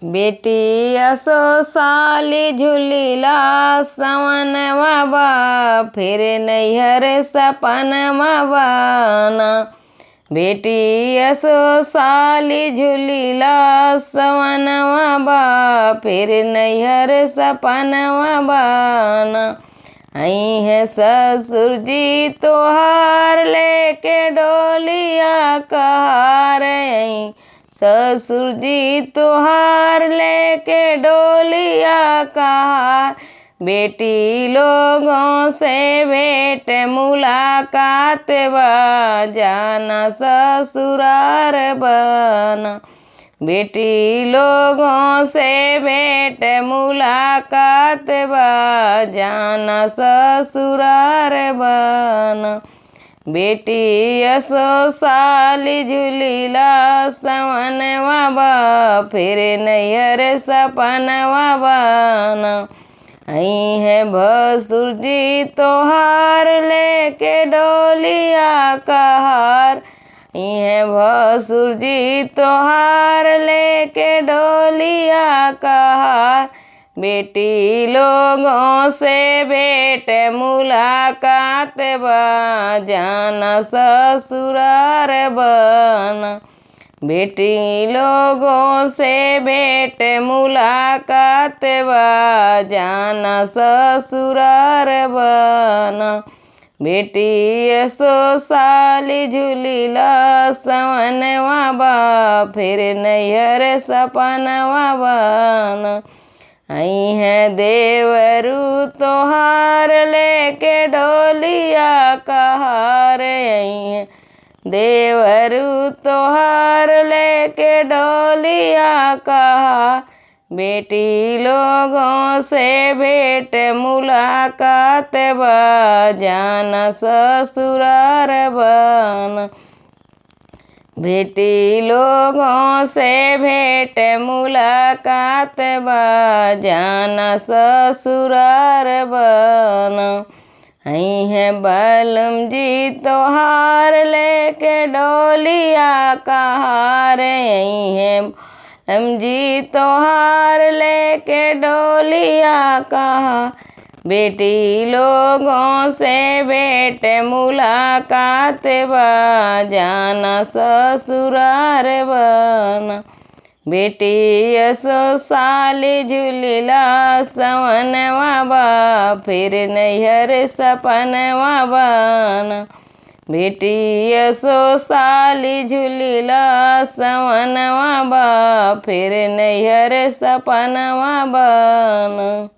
बेटी असो साली झूलीला सवनवा बा, फिर नैहर सपनवा बाना। बेटी असो साली झूलीला सवनवा बा, फिर नैहर सपनवा बाना। आई है ससुर जी तोहार लेके डोलिया कहार, आई ससुर जी तोहार लेके डोलिया कहार। बेटी लोगों से भेंट मुलाकात बा, जाना ससुरार बना। बेटी लोगों से भेंट मुलाकात बा, जाना ससुरार बना। बेटी असो साली झूलीला सवनवा बा, फिर नैहर सपनवा बाना। आई है भसुर जी तोहार लेके डोलिया कहार, आई है भसुर जी तोहार लेके डोलिया कहार। बेटी लोगों से भेंट मुलाकात बा, जाना ससुरार बना। बेटी लोगों से भेंट मुलाकात बा, जाना ससुरार बना। बेटी असो साली झूलीला सवनवा बा, फिर नैहर सपनवा बाना। आई है देवरू तोहार लेके डोलिया कहार, आई है देवरू तोहार लेके डोलिया कहार। बेटी लोगों से भेंट मुलाकात बा, जाना ससुरार बना। बेटी लोगों से भेंट मुलाकात बा, जाना ससुरार बना। आई है बलम जी तोहार लेके डोलिया कहार, आई है बलम जी तोहार लेके डोलिया कहार। बेटी लोगों से भेंट मुलाकात बा, जाना ससुरार बना। बेटी असो साली झूलीला सवनवा बा, फिर नैहर सपनवा बाना। बेटी असो साली झूलीला सवनवा बा, फिर नैहर सपनवा बाना।